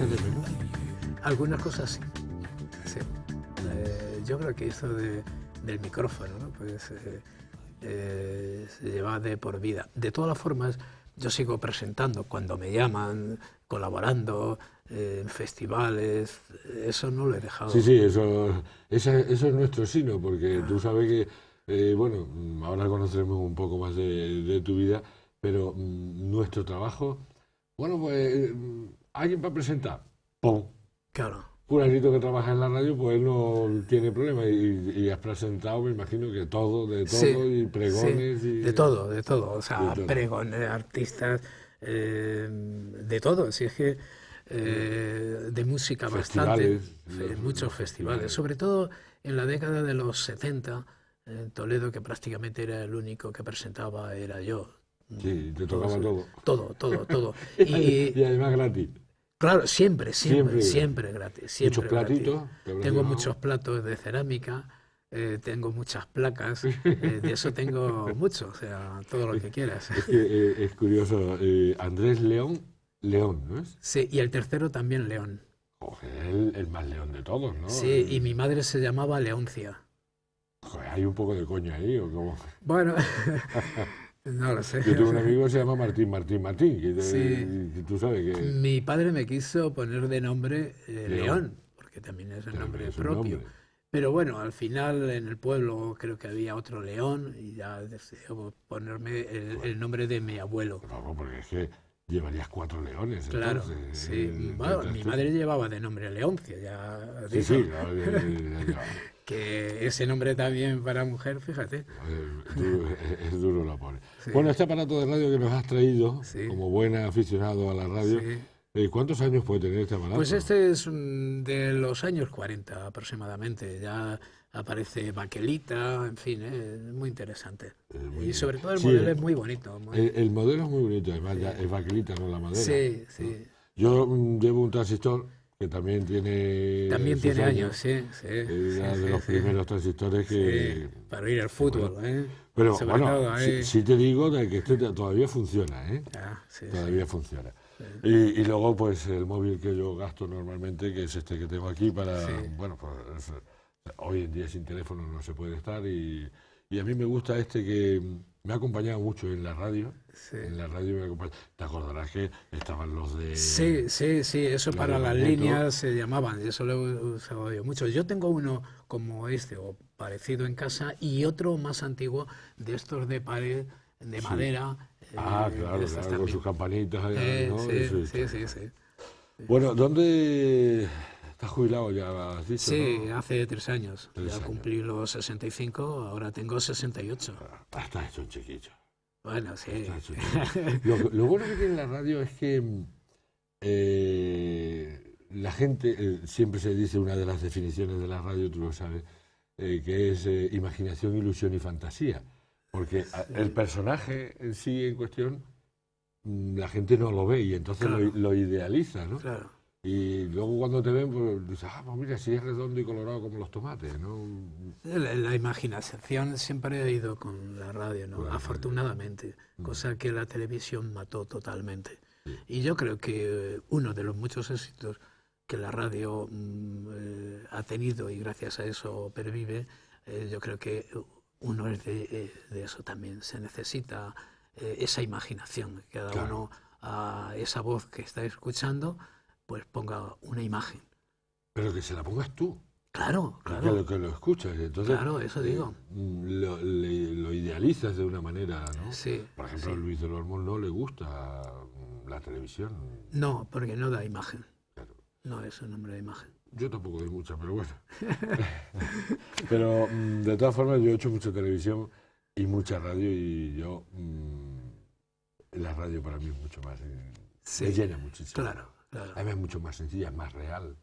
echas de menos? Algunas cosas sí. Sí. Yo creo que eso del micrófono, ¿no? Pues se lleva de por vida. De todas las formas, yo sigo presentando cuando me llaman, colaborando en festivales, eso no lo he dejado. Sí, eso es nuestro sino, porque tú sabes que, bueno, ahora conoceremos un poco más de tu vida, pero nuestro trabajo, bueno, pues, ¿alguien para presentar? ¡Pum! Claro. Fulanito que trabaja en la radio, pues no tiene problema y has presentado, me imagino que todo, de todo, Sí, y pregones sí, y... de todo, o sea, de todo. pregones, artistas, de todo, si es que de música bastante, Festivales, muchos festivales, sobre todo en la década de los 70, en Toledo, que prácticamente era el único que presentaba, era yo. Sí, te Todo, tocaba todo. todo. Y además gratis. Claro, siempre Siempre gratis, muchos siempre gratis. platitos. Te habrás Tengo llevado. muchos platos de cerámica, tengo muchas placas, de eso tengo mucho, o sea, todo lo que quieras. Es que es curioso, Andrés León, ¿no es? Sí, y el tercero también León. Joder, el más león de todos, ¿no? Sí, y mi madre se llamaba Leoncia. Joder, hay un poco de coño ahí, ¿o cómo? Bueno, no lo sé. Yo tengo un amigo que se llama Martín, Sí. que tú sabes que... Mi padre me quiso poner de nombre León. León, porque también es el También nombre es un propio. nombre. Pero bueno, al final en el pueblo creo que había otro León y ya decidí ponerme el nombre de mi abuelo. Vamos, porque es que llevarías 4 leones, Claro, entonces. sí. Bueno, mi madre llevaba de nombre Leoncia, ya Sí, dijo sí, claro, ya. que ese nombre también para mujer, fíjate. Es duro la pone. Sí. Bueno, este aparato de radio que nos has traído, Sí. como buen aficionado a la radio, Sí. ¿cuántos años puede tener este aparato? Pues este es de los años 40 aproximadamente. Ya aparece baquelita, en fin, es muy interesante. Y sobre todo el modelo es muy bonito. El modelo es muy bonito, además ya es baquelita, no la madera. Sí, ¿no? sí. Yo llevo un transistor que también tiene... También sus tiene años, sí. Era de los primeros transistores que... Sí, para ir al fútbol, Pero sobre bueno, todo, sí te digo de que este todavía funciona, ¿eh? Sí, todavía funciona. Y luego, pues, el móvil que yo gasto normalmente, que es este que tengo aquí para... Bueno, pues, hoy en día sin teléfono no se puede estar y a mí me gusta este que me ha acompañado mucho en la radio. Sí. En la radio me acompaña. Te acordarás que estaban los de... Sí, eso para las Magneto. líneas se llamaban, y eso lo he usado yo mucho. Yo tengo uno como este o parecido en casa y otro más antiguo de estos de pared, de madera. Claro, con sus campanitas. ¿No? Sí. Bueno, ¿dónde estás jubilado ya? Has dicho, Sí, ¿no? hace 3 años. Ya cumplí los 65, ahora tengo 68. Estás hecho un chiquillo. Bueno, sí. Lo bueno que tiene la radio es que la gente, siempre se dice una de las definiciones de la radio, tú lo sabes, que es imaginación, ilusión y fantasía. Porque el personaje en sí, en cuestión, la gente no lo ve y entonces lo idealiza, ¿no? Claro. Y luego cuando te ven, pues dices, pues mira, si es redondo y colorado como los tomates, ¿no? La imaginación siempre ha ido con la radio, ¿no? Afortunadamente, cosa que la televisión mató totalmente. Sí. Y yo creo que uno de los muchos éxitos que la radio ha tenido y gracias a eso pervive, yo creo que uno es de eso también. Se necesita esa imaginación, que cada uno a esa voz que está escuchando pues ponga una imagen. Pero que se la pongas tú. Claro. Que lo escuchas. Entonces, claro, eso digo. Lo idealizas de una manera, ¿no? Sí. Por ejemplo, a Luis del Olmo no le gusta la televisión. No, porque no da imagen. Claro. No es un hombre de imagen. Yo tampoco doy mucha, pero bueno. Pero de todas formas, yo he hecho mucha televisión y mucha radio y yo... la radio para mí es mucho más... me llena muchísimo. Claro. Además es mucho más sencilla, es más real.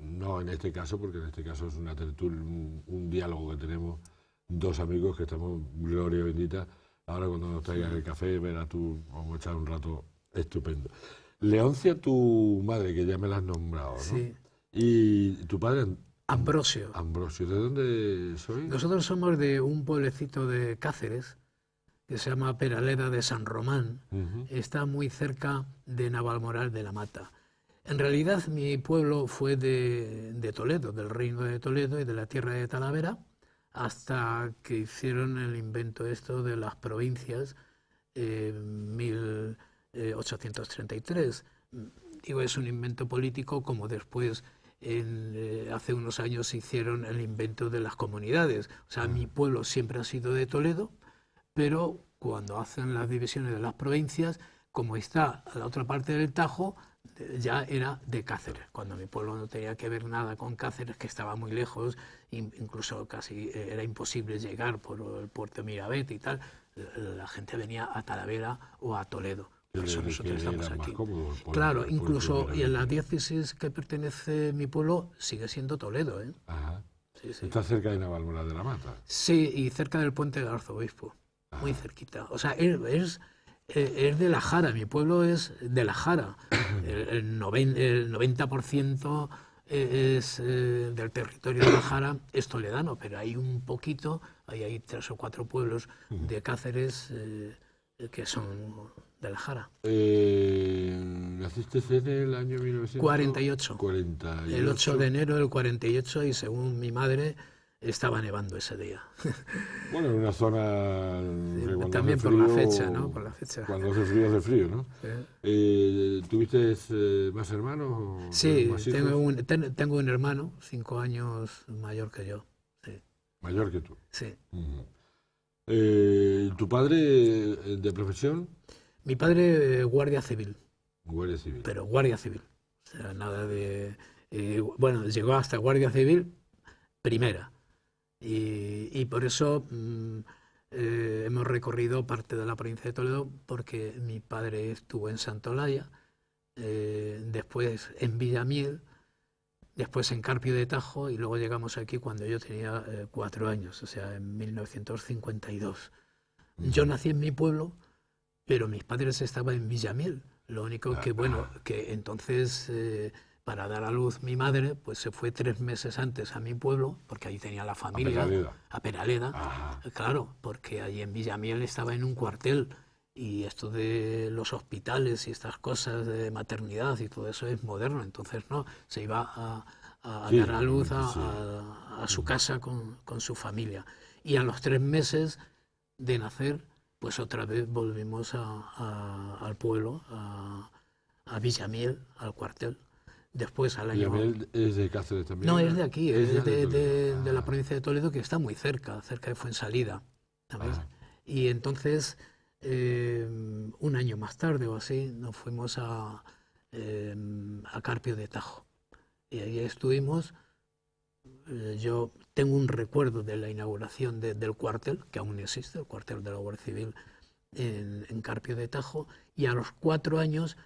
No en este caso, porque en este caso es una tertulia, un diálogo que tenemos dos amigos que estamos, gloria bendita. Ahora cuando nos traigan el café, verás tú, vamos a echar un rato estupendo. Leoncia, tu madre, que ya me la has nombrado, ¿no? Sí. Y tu padre... Ambrosio. Ambrosio, ¿de dónde sois? Nosotros somos de un pueblecito de Cáceres, que se llama Peraleda de San Román. Ujú. Está muy cerca de Navalmoral de la Mata. En realidad mi pueblo fue de Toledo, del reino de Toledo y de la tierra de Talavera, hasta que hicieron el invento esto de las provincias en 1833. Digo, es un invento político, como después hace unos años hicieron el invento de las comunidades. O sea, mi pueblo siempre ha sido de Toledo, pero cuando hacen las divisiones de las provincias, como está a la otra parte del Tajo, ya era de Cáceres, cuando mi pueblo no tenía que ver nada con Cáceres, que estaba muy lejos, incluso casi era imposible llegar por el puerto de Miravet y tal. La gente venía a Talavera o a Toledo. Por eso nosotros estamos aquí. Claro, incluso y en la diócesis que pertenece mi pueblo sigue siendo Toledo, ¿eh? Ajá. Sí, sí. Está cerca de Navalmoral de la Mata. Sí, y cerca del puente del Arzobispo, muy cerquita. O sea, es de La Jara, mi pueblo es de La Jara. El 90% es, del territorio de La Jara es toledano, pero hay un poquito, hay 3 o 4 pueblos de Cáceres que son de La Jara. ¿Naciste en el año 48. 48. El 8 de enero del 48 y según mi madre estaba nevando ese día. Bueno, en una zona... Sí, también por la fecha, ¿no? Por la fecha. Cuando hace frío, ¿no? Sí. ¿Tuviste más hermanos? Sí, más hijos? tengo un hermano, 5 años mayor que yo. Sí. Mayor que tú. Sí. Ujú. ¿Tu padre de profesión? Mi padre, guardia civil, Guardia Civil. pero guardia civil. O sea, nada de... bueno, llegó hasta guardia civil primera. Y por eso hemos recorrido parte de la provincia de Toledo, porque mi padre estuvo en Santolaya, después en Villamiel, después en Carpio de Tajo y luego llegamos aquí cuando yo tenía 4 años, o sea, en 1952. Yo nací en mi pueblo, pero mis padres estaban en Villamiel. Lo único que, bueno, que entonces para dar a luz mi madre, pues se fue 3 meses antes a mi pueblo, porque allí tenía la familia, a Peraleda. Ajá. Claro, porque allí en Villamiel estaba en un cuartel. Y esto de los hospitales y estas cosas de maternidad y todo eso es moderno, entonces no, se iba a Sí, dar a luz sí. a su casa con su familia. Y a los 3 meses de nacer, pues otra vez volvimos al pueblo, a Villamiel, al cuartel. Después al año... ¿Villamiel es de Cáceres también? No, es de aquí, es de de la provincia de Toledo, que está muy cerca de Fuensalida, ¿sabes? Y entonces... un año más tarde o así, nos fuimos a Carpio de Tajo. Y ahí estuvimos. Yo tengo un recuerdo de la inauguración del cuartel, que aún existe, el cuartel de la Guardia Civil en Carpio de Tajo. Y a los 4 años,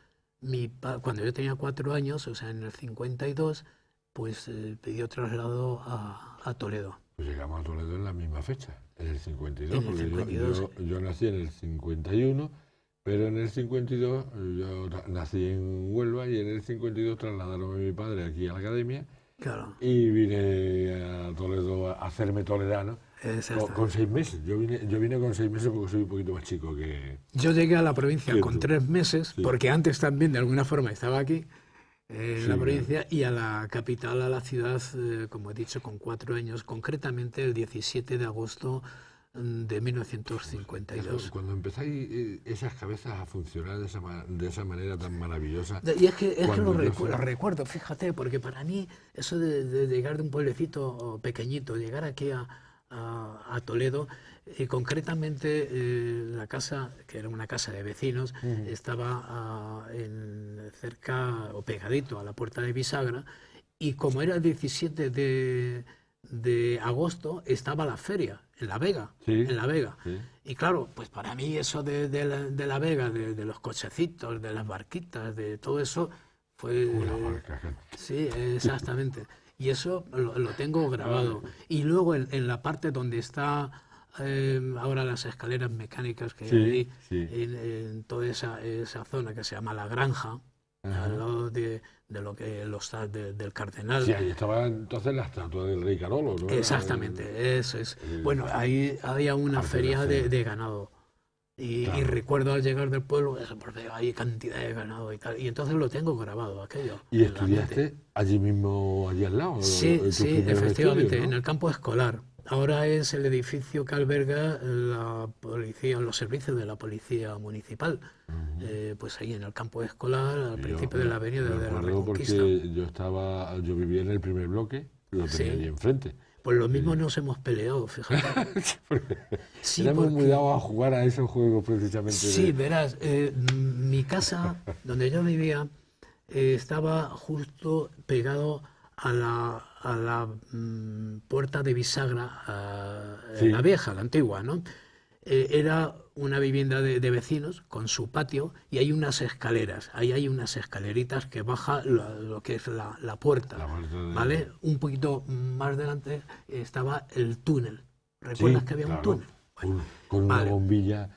cuando yo tenía 4 años, o sea, en el 52, pues pidió traslado a Toledo. Pues llegamos a Toledo en la misma fecha, en el 52, En el 52. porque yo nací en el 51, pero en el 52 yo nací en Huelva y en el 52 trasladaron a mi padre aquí a la academia. Claro. Y vine a Toledo a hacerme toledano con 6 meses. Yo vine con 6 meses porque soy un poquito más chico que... Yo llegué a la provincia con 3 meses, Sí. porque antes también de alguna forma estaba aquí, en Sí, la provincia, y a la capital, a la ciudad, como he dicho, con 4 años, concretamente el 17 de agosto de 1952. Cuando empezáis esas cabezas a funcionar de esa manera tan maravillosa... Y es que lo yo recuerdo, fíjate, porque para mí eso de llegar de un pueblecito pequeñito, llegar aquí a Toledo, y concretamente la casa, que era una casa de vecinos, estaba cerca o pegadito a la puerta de bisagra, y como era el 17 de agosto, estaba la feria en La Vega, Sí, en La Vega. sí. Y claro, pues para mí eso de la Vega, de los cochecitos, de las barquitas, de todo eso, fue... Una marca. Sí, exactamente. Y eso lo tengo grabado. Y luego en la parte donde está ahora las escaleras mecánicas que Sí, hay ahí, sí. en toda esa zona que se llama La Granja, al lado de lo que el hostal del Cardenal. Sí, ahí estaba entonces la estatua del rey Carolo, ¿no? Exactamente, eso es. Bueno, ahí había una feria de ganado. Y Claro. recuerdo al llegar del pueblo, eso, porque hay cantidad de ganado y tal. Y entonces lo tengo grabado, aquello. ¿Y en la mente. estudiaste allí mismo, allí al lado? Sí, Tus sí, primeros efectivamente, estudios, en ¿no? el campo escolar. Ahora es el edificio que alberga la policía, los servicios de la policía municipal. Ujú. Pues ahí en el campo escolar, al Y yo principio de la avenida me de la acuerdo Reconquista. porque yo vivía en el primer bloque, lo tenía allí Sí, enfrente. pues lo mismo Y- nos hemos peleado, fíjate. porque Sí, éramos muy porque, dados a jugar a esos juegos precisamente sí, de... verás, mi casa, donde yo vivía, estaba justo pegado a la puerta de bisagra, la Sí, vieja, la antigua, ¿no? Era una vivienda de vecinos con su patio y hay unas escaleras. Ahí hay unas escaleritas que baja lo que es la puerta, la vuelta de... ¿vale? Un poquito más delante estaba el túnel. ¿Recuerdas Sí, que había un claro, túnel? Bueno, con una vale, bombilla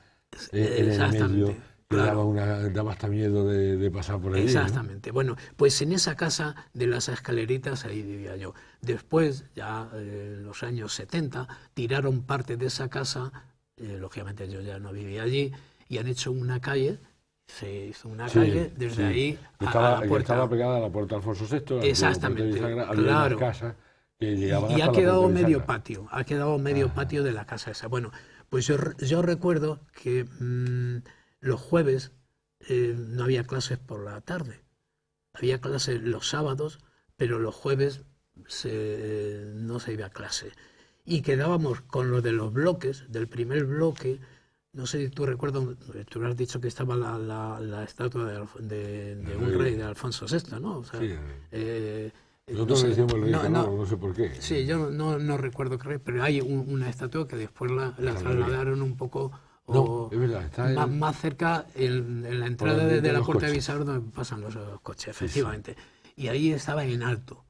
en el medio exactamente, que claro. daba hasta miedo de pasar por allí, ¿no? Exactamente. Bueno, pues en esa casa de las escaleritas ahí vivía yo. Después, ya en los años 70, tiraron parte de esa casa, lógicamente yo ya no vivía allí, y han hecho una calle, se hizo una Sí, calle desde sí. ahí Que a la que estaba puerta. pegada a la puerta Alfonso VI, la antigua puerta de Exactamente, bisagra, había unas claro. casas que llegaban Y ha hasta la puerta quedado de medio bisagra. patio, ha quedado medio Ajá. patio de la casa esa. Bueno, pues yo recuerdo que los jueves no había clases por la tarde. Había clase los sábados, pero los jueves no se iba a clase. Y quedábamos con lo de los bloques, del primer bloque. No sé si tú recuerdas, tú has dicho que estaba la estatua de El un rey, rey, de Alfonso VI, ¿no? O sea, sí. eh, no Nosotros le sé, decíamos el rey no, Carlos, no, no sé por qué. sí, yo no recuerdo qué rey, pero hay una estatua que después la Santa María. trasladaron un poco No, es verdad, está más cerca en la por entrada donde de entran la los puerta de coches. Bisagra donde pasan los coches, Sí, sí. efectivamente. Y ahí estaba en alto.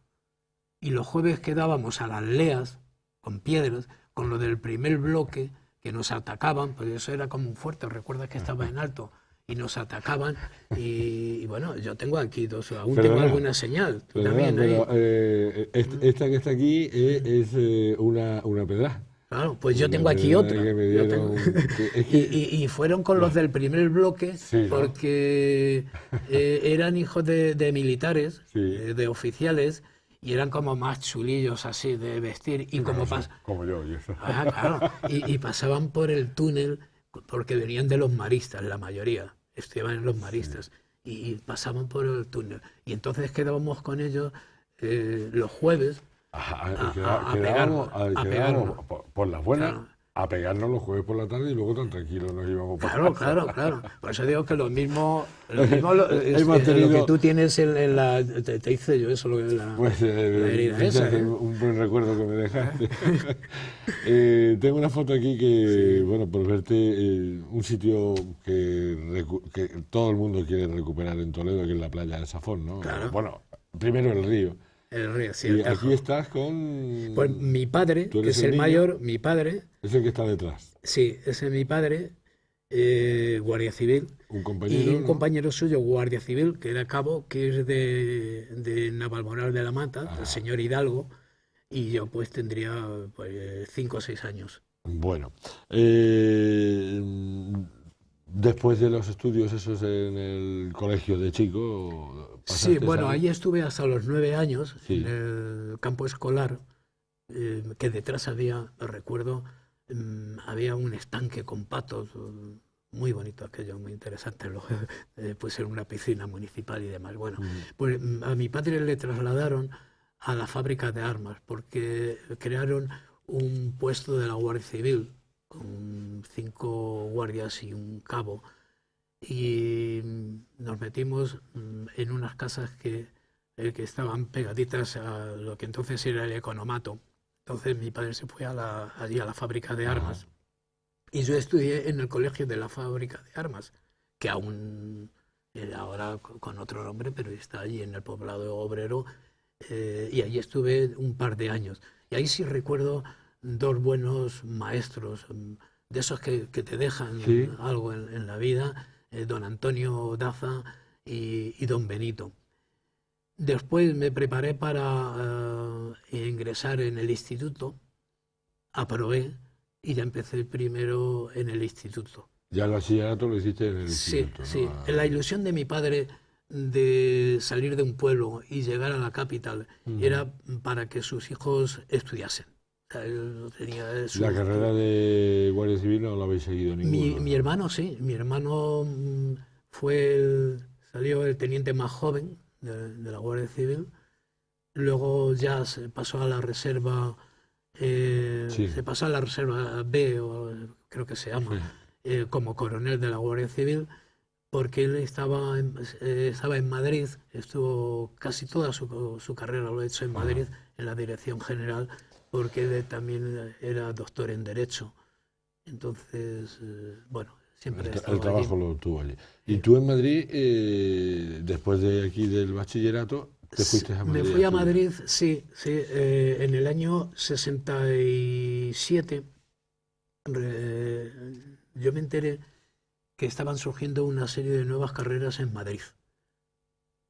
Y los jueves quedábamos a las leas, con piedras, con lo del primer bloque, que nos atacaban, pues eso era como un fuerte, recuerda que estaba en alto, y nos atacaban. Y bueno, yo tengo aquí aún tengo Perdona, alguna señal, tú perdona, también pero ahí. esta que está aquí es una pedra. Claro, pues yo Una tengo aquí pedra otra. que me Yo tengo... dieron. Es que. y fueron con los del primer bloque Sí, ¿no? porque eran hijos de militares, Sí. de oficiales, y eran como más chulillos así de vestir. Y como, Como yo, y eso. ah, claro, y pasaban por el túnel porque venían de los maristas, la mayoría, estudiaban en los maristas, y pasaban por el túnel. Y entonces quedábamos con ellos los jueves Quedábamos, pegarnos. por las buenas Claro. a pegarnos los jueves por la tarde y luego tan tranquilos nos íbamos para Claro, casa. claro. Por eso digo que lo mismo Hemos lo tenido- que tú tienes en la... Te hice yo eso, lo que la, Pues la herida esa, fíjate, ¿eh? un buen recuerdo que me dejaste. Tengo una foto aquí que, bueno, por verte, un sitio que todo el mundo quiere recuperar en Toledo, que es la playa de Safón, ¿no? Claro. Bueno, primero el río. El río, sí, Y el Tajo. aquí estás con... Pues mi padre, Tú que eres es el el niño. mayor, mi padre, Es el que está detrás. sí, ese es mi padre, guardia civil, Un y compañero, un ¿no? compañero suyo, guardia civil, que era cabo, que es de Navalmoral de la Mata, el Ah, señor Hidalgo, y yo pues tendría pues 5 o 6 años. bueno. Después de los estudios esos en el colegio de chico, Sí, pasaste bueno, a... ahí estuve hasta los 9 años Sí. en el campo escolar, que detrás había, recuerdo, había un estanque con patos, muy bonito aquello, muy interesante, pues en una piscina municipal y demás. Bueno, pues a mi padre le trasladaron a la fábrica de armas porque crearon un puesto de la Guardia Civil con 5 guardias y un cabo y nos metimos en unas casas que estaban pegaditas a lo que entonces era el economato. Entonces mi padre se fue allí a la fábrica de armas y yo estudié en el colegio de la fábrica de armas, que aún ahora con otro nombre, pero está allí en el poblado obrero, y allí estuve un par de años. Y ahí sí recuerdo 2 buenos maestros, de esos que te dejan Sí. algo en la vida, don Antonio Daza y don Benito. Después me preparé para ingresar en el instituto, aprobé y ya empecé primero en el instituto. Ya el bachillerato lo hiciste en el Sí, instituto, ¿no? sí. La ilusión de mi padre de salir de un pueblo y llegar a la capital era para que sus hijos estudiasen. O sea, él no tenía ¿La carrera de Guardia Civil no la habéis seguido ninguno? mi hermano sí, mi hermano salió el teniente más joven de la Guardia Civil, luego ya se pasó a la reserva, Sí. se pasó a la reserva B, o creo que se llama, como coronel de la Guardia Civil, porque él estaba en Madrid, estuvo casi toda su carrera lo ha hecho en Madrid, en la Dirección General, porque él también era doctor en Derecho. Entonces, bueno, siempre he El estado trabajo allí. lo tuvo allí. ¿Y tú en Madrid, después de aquí del bachillerato, te fuiste a Me Madrid a fui a estudiar? Madrid, sí, sí, en el año 67. re- yo me enteré que estaban surgiendo una serie de nuevas carreras en Madrid,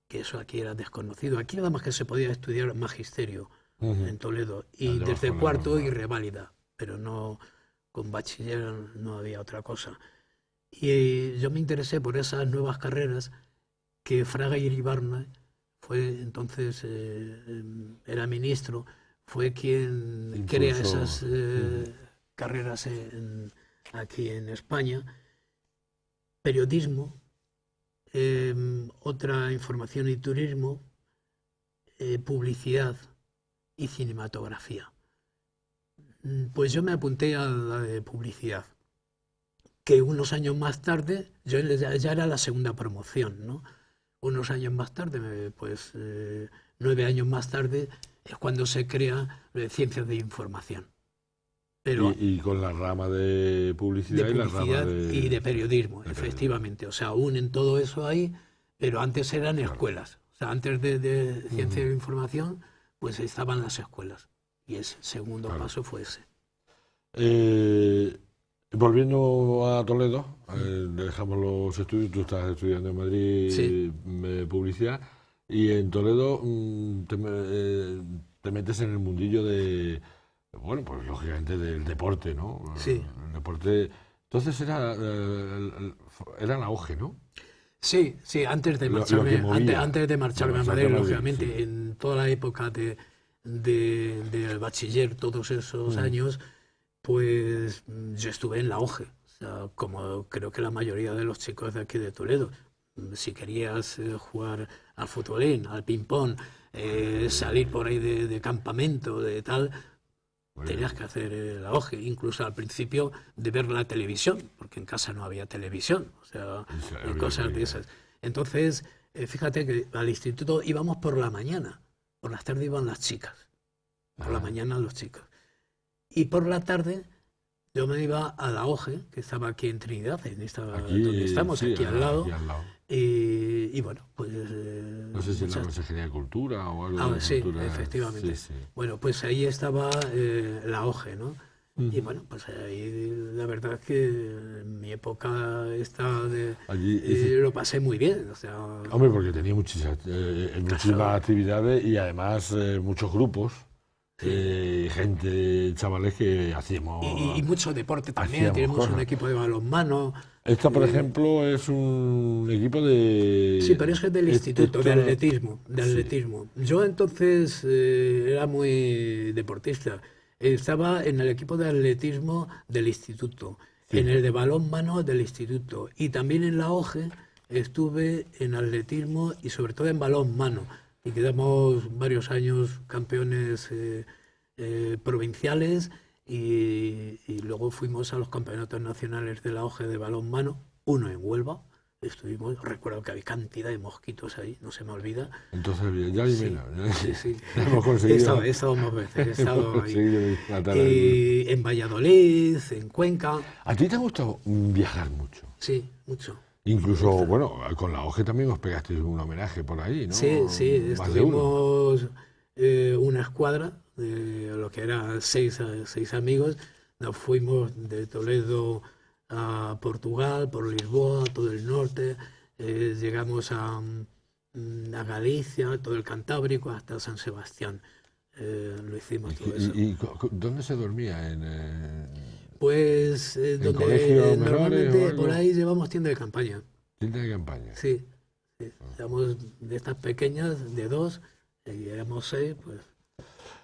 que eso aquí era desconocido. Aquí nada más que se podía estudiar magisterio Ujú. en Toledo y Allá desde abajo la cuarto y normal. reválida, pero no con bachiller no había otra cosa. Y yo me interesé por esas nuevas carreras que Fraga Iribarne fue entonces, era ministro, fue quien crea Impulsor. esas carreras aquí en España. Periodismo, otra información y turismo, publicidad y cinematografía. Pues yo me apunté a la de publicidad, que unos años más tarde, ya era la segunda promoción, ¿no? Unos años más tarde, pues 9 años más tarde, es cuando se crea Ciencias de Información. Pero Y con la rama de de publicidad y la rama publicidad y de periodismo, de periodismo. efectivamente. O sea, unen todo eso ahí, pero antes eran Claro. escuelas. O sea, antes de Ciencia Ujú. de Información, pues estaban las escuelas. Y ese segundo Claro. paso fue ese. Eh, Volviendo a Toledo, Mm. dejamos los estudios, tú estás estudiando en Sí. Madrid publicidad y en Toledo te metes en el mundillo de, bueno, pues lógicamente del deporte, ¿no? Sí, El deporte, entonces era la auge, ¿no? sí, sí, antes de Lo que marcharme, movía, antes de de marcharme a marcharte a Madrid, Madrid, sí. lógicamente, en toda la época del bachiller, todos esos Ujú. años, pues yo estuve en la OGE, o sea, como creo que la mayoría de los chicos de aquí de Toledo. Si querías jugar al futbolín, al ping-pong, salir por ahí de campamento, de tal, Muy bien. tenías que hacer la OGE, incluso al principio de ver la televisión, porque en casa no había televisión, o sea, cosas de esas. Entonces, fíjate que al instituto íbamos por la mañana, por las tardes iban las chicas, por la Ajá. mañana los chicos. Y por la tarde yo me iba a la OGE, que estaba aquí en Trinidad, donde Aquí, estamos, sí, aquí al aquí lado. al lado. Y bueno, pues No sé si es la muchas... Consejería de Cultura o algo de sí, cultura. Sí, efectivamente. sí. Bueno, pues ahí estaba la OGE, ¿no? Y Ujú. bueno, pues ahí la verdad es que en mi época esta Allí hice- lo pasé muy bien, o sea, Hombre, porque tenía muchísimas claro, actividades y además muchos grupos, sí. gente, chavales que Y mucho deporte también, hacíamos tenemos un cosas. equipo de balonmano. Esta, por eh, ejemplo, es un equipo Sí, pero es que es del instituto, de Esto, atletismo, de sí, atletismo. Yo entonces era muy deportista. Estaba en el equipo de atletismo del instituto, en sí. el de balonmano del instituto y también en la OGE estuve en atletismo y sobre todo en balonmano. Y quedamos varios años campeones provinciales y luego fuimos a los campeonatos nacionales de la OGE de balonmano, uno en Huelva. Estuvimos, recuerdo que había cantidad de mosquitos ahí, no se me olvida. Entonces, bien, ya ni Sí, menos. sí, sí. Ya hemos He conseguido, estado más veces, he hemos estado ahí. conseguido matar al grupo. En Valladolid, en Cuenca, ¿A ti te ha gustado viajar mucho? sí, mucho. Me Incluso, gusta. bueno, con la OGE también os pegasteis un homenaje por ahí, Sí, ¿no? sí, Más de uno. estuvimos una escuadra de lo que eran seis amigos. Nos fuimos de Toledo a Portugal, por Lisboa, todo el norte. Llegamos a Galicia, todo el Cantábrico, hasta San Sebastián. Lo hicimos todo eso. ¿Y dónde se dormía? Pues ¿En colegios menores o normalmente algo? por ahí llevamos tienda de campaña. Tienda de campaña. Sí, sí. Éramos de estas pequeñas, de 2, y éramos 6, pues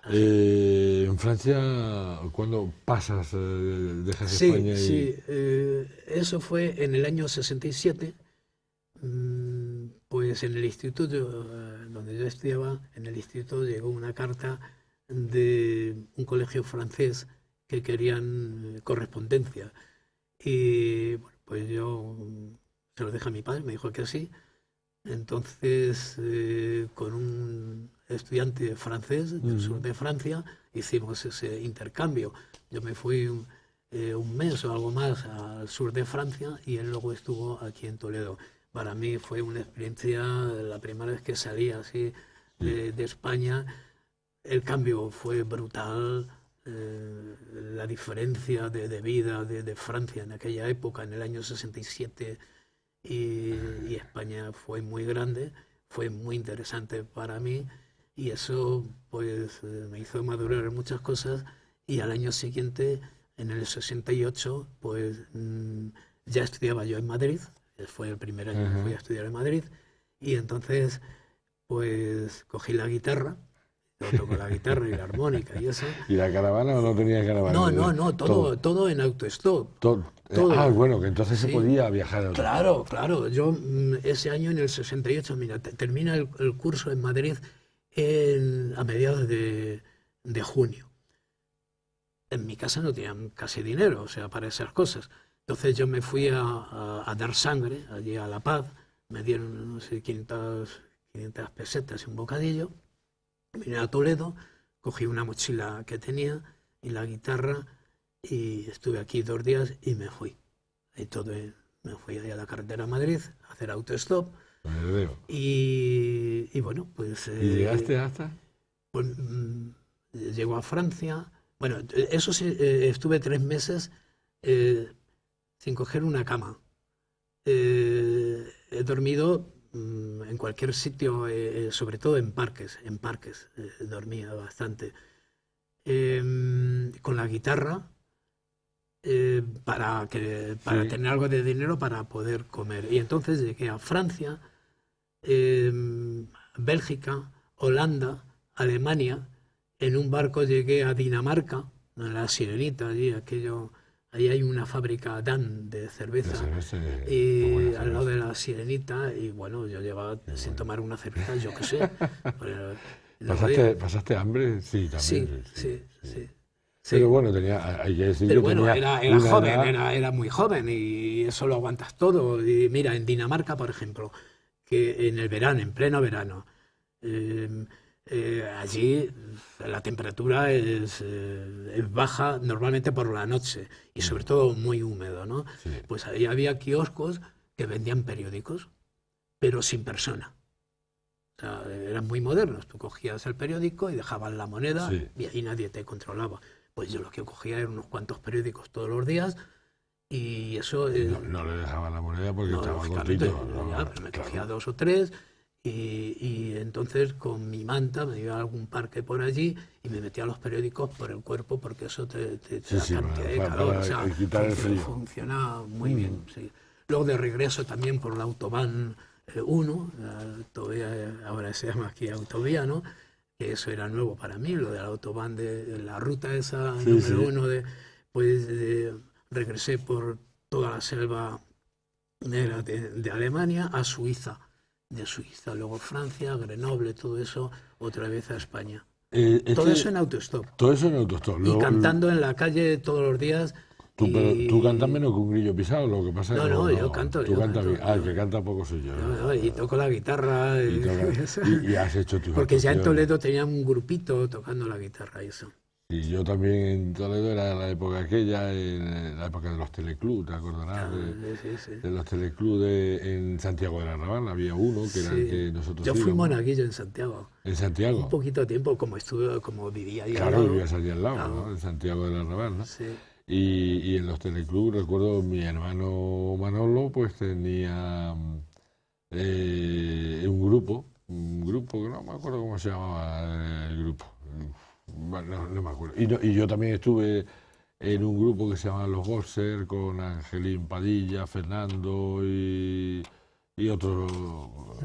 así. En Francia, ¿cuándo pasas, dejas Sí, España y...? sí. Eso fue en el año 67. Pues en el instituto donde yo estudiaba, en el instituto llegó una carta de un colegio francés que querían correspondencia. Y bueno, pues yo se lo dejé a mi padre, me dijo que sí. Entonces, con un estudiante francés del sur Ujú. de Francia, hicimos ese intercambio. Yo me fui un mes o algo más al sur de Francia y él luego estuvo aquí en Toledo. Para mí fue una experiencia, la primera vez que salí así Sí. de España, el cambio fue brutal. La diferencia de vida de Francia en aquella época, en el año 67, y España fue muy grande, fue muy interesante para mí y eso pues me hizo madurar en muchas cosas y al año siguiente, en el 68, pues ya estudiaba yo en Madrid, fue el primer año que fui Ajá. a estudiar en Madrid y entonces pues cogí la guitarra, yo toco la guitarra y la armónica y eso. ¿Y la caravana o no tenía caravana? No, no, no, Todo. todo en autostop, todo. Bueno, que entonces se Sí, podía viajar en autostop. claro, claro. Yo ese año, en el 68, mira, termina el curso en Madrid a mediados de junio. En mi casa no tenían casi dinero, o sea, para esas cosas. Entonces yo me fui a dar sangre allí a La Paz, me dieron, no sé, 500 pesetas y un bocadillo. Vine a Toledo, cogí una mochila que tenía y la guitarra y estuve aquí 2 días y me fui. Y todo, me fui ahí a la carretera a Madrid a hacer autostop Me veo. y bueno, pues, ¿Y llegaste hasta? pues, llego a Francia. Bueno, eso sí, estuve 3 meses sin coger una cama. He dormido en cualquier sitio, sobre todo en parques, dormía bastante. Con la guitarra, para Sí. tener algo de dinero para poder comer. Y entonces llegué a Francia, Bélgica, Holanda, Alemania. En un barco llegué a Dinamarca, a la Sirenita, allí, aquello, ahí hay una fábrica Dan de De cerveza, cerveza, qué buena y al lado cerveza. de la Sirenita, y bueno, yo llevaba Qué sin bueno. tomar una cerveza, yo qué sé. Pero, luego ¿Pasaste hambre? Sí, también, sí, sí, sí, sí. sí, Pero sí. bueno, hay que decir Pero que bueno, tenía era una joven, edad. era muy joven y eso lo aguantas todo. Y mira, en Dinamarca, por ejemplo, que en el verano, en pleno verano, eh, allí la temperatura es baja normalmente por la noche y sobre Mm, todo muy húmedo, ¿no? sí, Pues ahí había kioscos que vendían periódicos, pero sin persona. O sea, eran muy modernos. Tú cogías el periódico y dejabas la moneda sí. y ahí nadie te controlaba. Pues yo lo que cogía eran unos cuantos periódicos todos los días y eso, Y no le dejaba la moneda porque no, estaba lógicamente, cortito. ya, No, pero me cogía claro. 2 o 3 y entonces con mi manta me iba a algún parque por allí y me metía los periódicos por el cuerpo porque eso te Sí, da sí, cantidad de calor. O sea, quitar el frío. funciona muy Mm, bien. Sí. Luego de regreso también por la Autobahn 1, todavía ahora se llama aquí Autovía, ¿no? Que eso era nuevo para mí, lo de la Autobahn, de la ruta esa sí, número sí. 1, pues regresé por toda la selva negra de Alemania a Suiza, de Suiza, luego Francia, Grenoble, todo eso, otra vez a España. Todo eso en autostop Todo eso en autostop. y cantando en la calle todos los días Pero tú cantas y... menos que un grillo pisado, lo que pasa es No, o no, no, tú yo cantas canto, bien. Ah, el que canta poco soy yo. y toco la guitarra. Y, y has hecho tus Porque ya en actuaciones. Toledo tenía un grupito tocando la guitarra y eso. Y yo también en Toledo era la época aquella, en la época de los teleclubs, ¿te acordarás? Ah, sí, sí. De los teleclubs en Santiago del Arrabal, había uno que era el Sí. que nosotros Yo fui íbamos. monaguillo en Santiago. En Un Santiago. poquito de tiempo, como vivía ahí al Claro, lado. vivías allí al lado, Claro, ¿no? En Santiago del Arrabal, ¿no? sí. Y en los teleclubs, recuerdo, mi hermano Manolo, pues tenía un grupo que no me acuerdo cómo se llamaba el grupo. Bueno, no me acuerdo. Y yo también estuve en un grupo que se llama Los Boxers, con Angelín Padilla, Fernando y otro,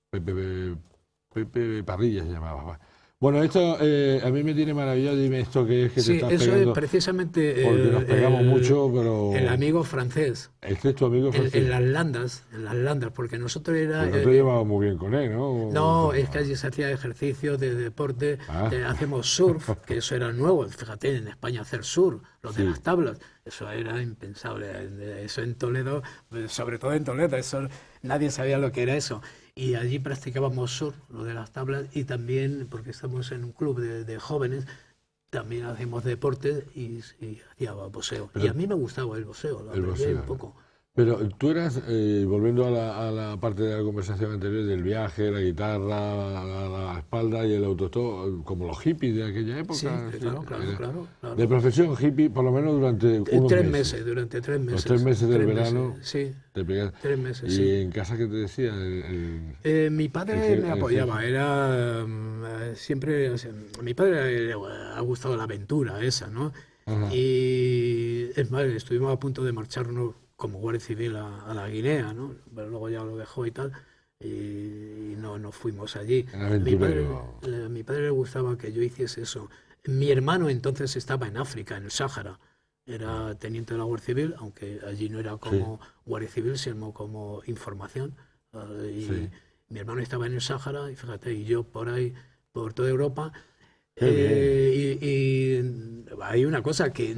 Pepe Parrilla se llamaba. Bueno, esto a mí me tiene maravillado. Dime esto que es que te Sí, estás eso pegando. es precisamente Porque nos pegamos mucho, pero... el amigo francés. Este es tu amigo francés. En las landas, porque nosotros era... Pues no te llevabas muy bien con él, ¿no? No, es que allí se hacía ejercicio de deporte, hacemos surf, que eso era nuevo, fíjate, en España hacer surf, lo de las tablas, eso era impensable, eso en Toledo, sobre todo en Toledo, eso nadie sabía lo que era eso. Y allí practicábamos surf, lo de las tablas, y también, porque estamos en un club de jóvenes, también hacíamos deporte y hacía boxeo. Y a mí me gustaba el boxeo, lo aprendí un poco. Pero tú eras, volviendo a la parte de la conversación anterior, del viaje, la guitarra, la espalda y el autostop, como los hippies de aquella época. Sí, claro. De profesión hippie, por lo menos durante unos meses. Durante 3 meses. Los 3 meses del verano. Sí, te 3 meses, ¿Y sí. en casa qué te decía? Mi padre me apoyaba, era siempre, o sea, a mi padre le ha gustado la aventura esa, ¿no? Ajá. Y es más, estuvimos a punto de marcharnos como Guardia Civil a la Guinea, ¿no? Pero luego ya lo dejó y tal, y no fuimos allí. A mi padre le gustaba que yo hiciese eso. Mi hermano entonces estaba en África, en el Sáhara. Era teniente de la Guardia Civil, aunque allí no era como Guardia Civil, sino como información. Y mi hermano estaba en el Sáhara, y fíjate, y yo por ahí, por toda Europa. Y hay una cosa que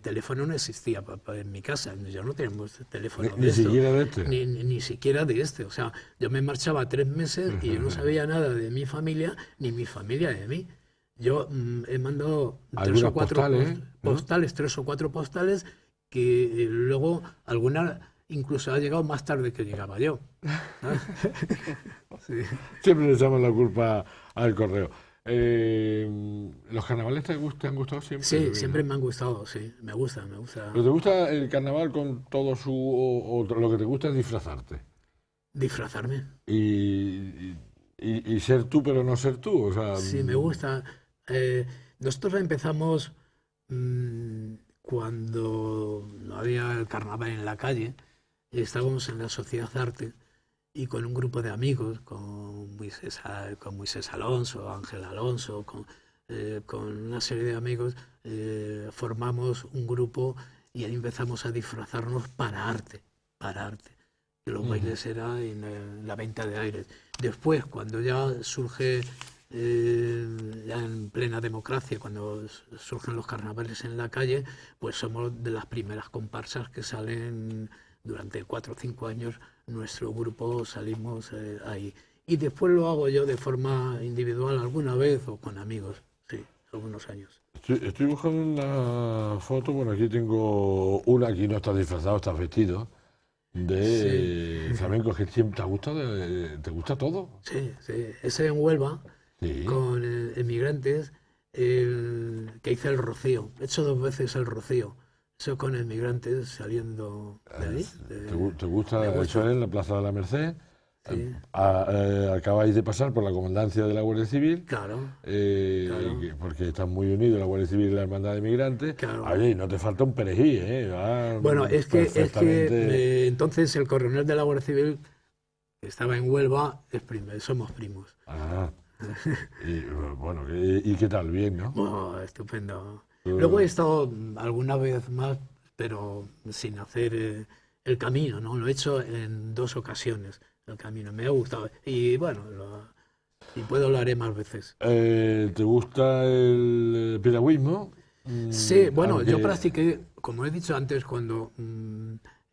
teléfono no existía en mi casa, yo no teníamos teléfono ni siquiera de este. Ni siquiera de este, o sea, yo me marchaba 3 meses y yo no sabía nada de mi familia, ni mi familia de mí. Yo he mandado 3 o 4 postales, 3 o 4 postales, que luego alguna incluso ha llegado más tarde que llegaba yo. Sí. Siempre le echamos la culpa al correo. ¿Los carnavales te han gustado siempre? Sí, siempre me han gustado, sí, me gusta. ¿Pero te gusta el carnaval con todo o lo que te gusta es disfrazarte? Disfrazarme. Y ser tú, pero no ser tú, o sea... Sí, me gusta. Nosotros empezamos cuando no había el carnaval en la calle, estábamos en la Sociedad Arte, y con un grupo de amigos, con Moisés Alonso, Ángel Alonso, con una serie de amigos, formamos un grupo y ahí empezamos a disfrazarnos para arte. Y los bailes eran en la venta de aires. Después, cuando ya surge, ya en plena democracia, cuando surgen los carnavales en la calle, pues somos de las primeras comparsas que salen. Durante 4 o 5 años nuestro grupo salimos ahí. Y después lo hago yo de forma individual alguna vez o con amigos, sí, algunos años. Estoy buscando una foto, bueno, aquí tengo una, aquí no estás disfrazado, estás vestido, de flamenco, que siempre te ha gustado, ¿te gusta todo? Sí, ese en Huelva, con emigrantes, que hice el Rocío, he hecho 2 veces el Rocío. Eso con emigrantes saliendo de ahí. ¿Te gusta? Eso en la Plaza de la Merced. Sí. Acabáis de pasar por la comandancia de la Guardia Civil. Claro. Porque están muy unidos la Guardia Civil y la Hermandad de Migrantes. Claro. Oye, no te falta un perejil, ¿eh? Bueno, es que entonces el coronel de la Guardia Civil, que estaba en Huelva, somos primos. ¿Y qué tal? Bien, ¿no? Oh, estupendo. Luego he estado alguna vez más, pero sin hacer el camino, ¿no? Lo he hecho en 2 ocasiones, el camino. Me ha gustado. Y bueno, si puedo lo haré más veces. ¿Te gusta el piragüismo? Sí, bueno, yo practiqué, como he dicho antes, cuando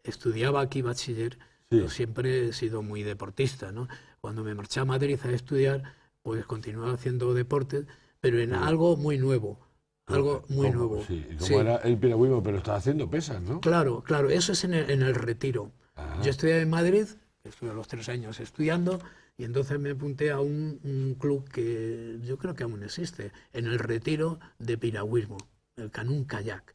estudiaba aquí bachiller, yo siempre he sido muy deportista, ¿no? Cuando me marché a Madrid a estudiar, pues continuaba haciendo deportes, pero en algo muy nuevo. Algo muy nuevo. Sí, como era el piragüismo, pero estás haciendo pesas, ¿no? Claro, eso es en el retiro. Yo estudié en Madrid, estuve los 3 años estudiando, y entonces me apunté a un club que yo creo que aún existe, en el retiro de piragüismo, el Canún Kayak.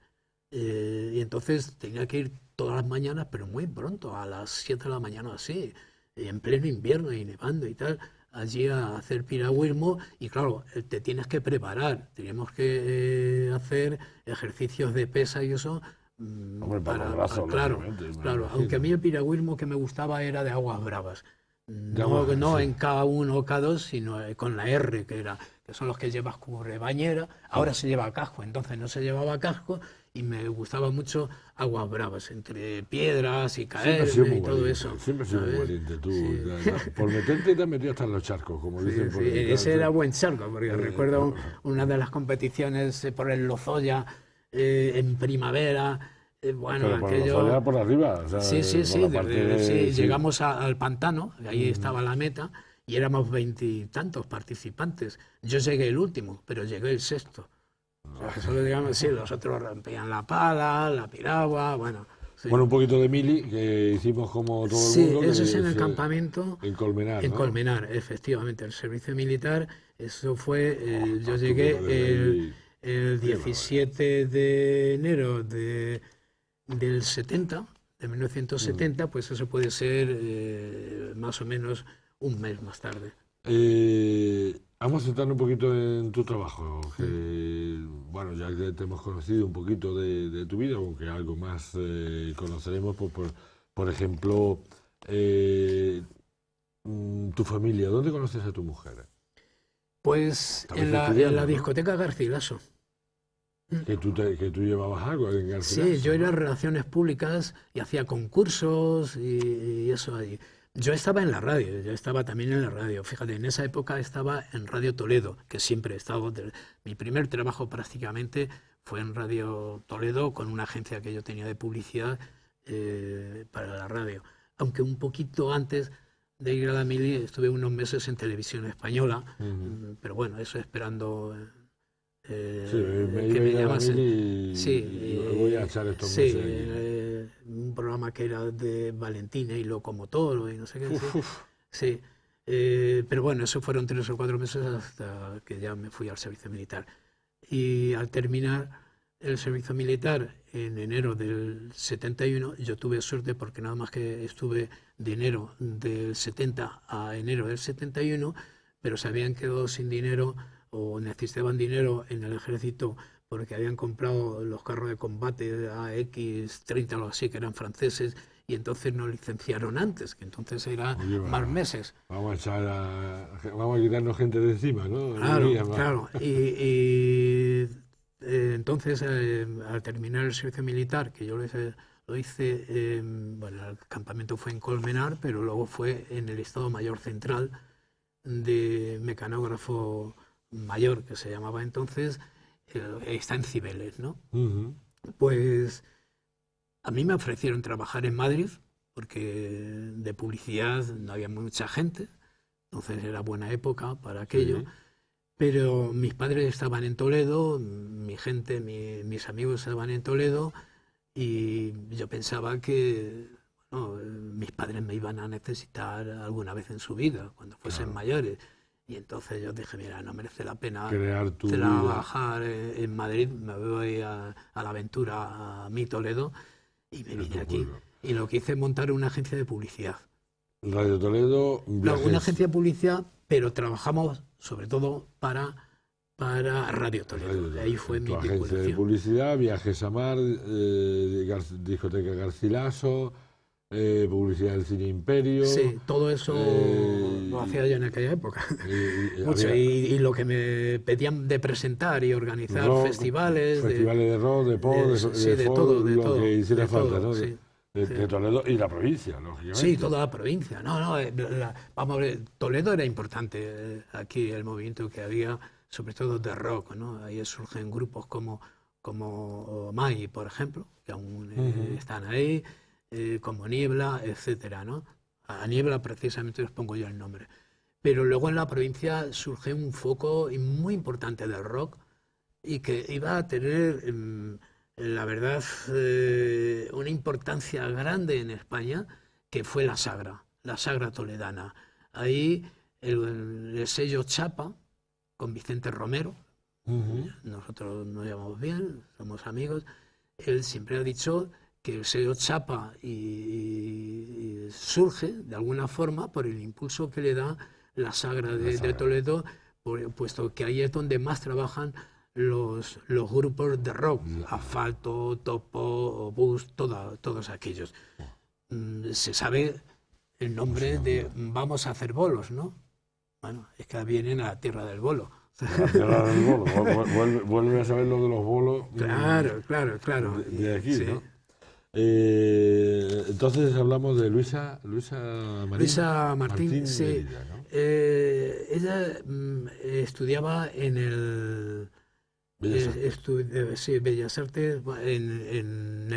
Y entonces tenía que ir todas las mañanas, pero muy pronto, a las 7 de la mañana así, en pleno invierno y nevando y tal, allí a hacer piragüismo y claro, te tienes que preparar, teníamos que hacer ejercicios de pesa y eso. Hombre, para los brazos, Claro, lógicamente, me claro, imagino. aunque a mí el piragüismo que me gustaba era de aguas bravas. aguas, No sí. en K1 o K2, sino con la R, que son los que llevas cubrebañera. Ahora se lleva casco, entonces no se llevaba casco y me gustaba mucho aguas bravas, entre piedras y Siempre has sido caerme muy y todo valiente, eso. siempre has sido muy ¿sabes? valiente tú. Sí. Por meterte te has metido hasta en los charcos, como Sí, dicen por sí, ahí. ese era buen charco, porque recuerdo eh, una de las competiciones por el Lozoya en primavera. Bueno, Pero por aquello. allá por arriba, o sea, Sí, sí, por sí, la parte de... sí, sí. llegamos al pantano, ahí estaba la meta, y éramos veintitantos participantes. Yo llegué el último, pero llegué el sexto. O sea, que solo digamos, sí, los otros rompían la pala, la piragua, bueno. Sí, Bueno, un poquito de mili, que hicimos como todo el sí, mundo. eso es en el que campamento, en Colmenar, en ¿no? Colmenar, efectivamente, el servicio militar, eso fue, yo Tú que llegué ibas desde allí. el Qué barbaridad. 17 de enero del 70, de 1970, pues eso puede ser más o menos un mes más tarde. Vamos a centrarnos un poquito en tu trabajo, que, bueno, ya que te hemos conocido un poquito de tu vida, aunque algo más conoceremos, pues, por ejemplo, tu familia. ¿Dónde conoces a tu mujer? Pues Estabas en estudiando, la ¿no? discoteca Garcilaso. Que tú llevabas algo en Garcilaso, Sí, yo era ¿no? relaciones públicas y hacía concursos y eso ahí. Yo estaba en la radio, yo estaba también en la radio. Fíjate, en esa época estaba en Radio Toledo, que siempre he estado. Mi primer trabajo prácticamente fue en Radio Toledo con una agencia que yo tenía de publicidad para la radio. Aunque un poquito antes de ir a la mili estuve unos meses en Televisión Española, pero bueno, eso esperando Sí, me que iba a me ir a la llamasen. mili Sí, y voy a echar estos sí, meses aquí. un programa que era de Valentina y Locomotoro y no sé qué. Sí, Uf, uf. sí. Pero bueno, eso fueron 3 o 4 meses hasta que ya me fui al servicio militar. Y al terminar el servicio militar en enero del 71, yo tuve suerte porque nada más que estuve de enero del 70 a enero del 71, pero se habían quedado sin dinero o necesitaban dinero en el ejército porque habían comprado los carros de combate AX-30 o algo así, que eran franceses, y entonces nos licenciaron antes, que entonces era Oye, más meses. vamos a quitarnos gente de encima, ¿no? Claro, Mía, claro. Entonces, al terminar el servicio militar, que yo lo hice, bueno, el campamento fue en Colmenar, pero luego fue en el Estado Mayor Central de mecanógrafo mayor, que se llamaba entonces, está en Cibeles, ¿no? Ujú. Pues a mí me ofrecieron trabajar en Madrid, porque de publicidad no había mucha gente, entonces era buena época para aquello. Sí. Pero mis padres estaban en Toledo, mi gente, mis amigos estaban en Toledo y yo pensaba que bueno, mis padres me iban a necesitar alguna vez en su vida, cuando fuesen Claro. mayores. Y entonces yo dije, mira, no merece la pena Crear tu trabajar en Madrid, me voy a la aventura a mi Toledo y me en vine tu aquí. pueblo. Y lo que hice es montar una agencia de publicidad. Radio Toledo, No, viajes. una agencia de publicidad, pero trabajamos sobre todo para Radio Toledo. Radio Toledo. Ahí fue mi Tu agencia de vinculación. publicidad, Viajes a Mar, discoteca Garcilaso, publicidad del Cine Imperio. Sí, todo eso lo hacía yo en aquella época. Mucho. Había Y lo que me pedían de presentar y organizar rock, festivales. festivales de rock, de pop, Sí, de folk, todo, de lo todo. que hiciera de falta, todo, ¿no? sí. De Toledo y la provincia, lógicamente. Sí, toda la provincia. No, no, vamos a ver, Toledo era importante aquí, el movimiento que había, sobre todo de rock, ¿no? Ahí surgen grupos como Mai, por ejemplo, que aún están ahí, como Niebla, etcétera, ¿no? A Niebla precisamente les pongo yo el nombre. Pero luego en la provincia surge un foco muy importante del rock y que iba a tener la verdad, una importancia grande en España, que fue la Sagra toledana. Ahí el sello Chapa, con Vicente Romero, nosotros nos llamamos bien, somos amigos, él siempre ha dicho que el sello Chapa y surge de alguna forma por el impulso que le da la Sagra de Toledo, puesto que ahí es donde más trabajan los grupos de rock, Asfalto, Topo, Obús, todos aquellos. Se sabe el nombre de Vamos a hacer bolos, ¿no? Bueno, es que vienen a la tierra del bolo. La tierra del bolo. Vuelve a saber lo de los bolos. Claro. De aquí, sí. ¿no? Entonces hablamos de Luisa Martín sí. Mérida, ¿no? Ella estudiaba en el Bellas Artes en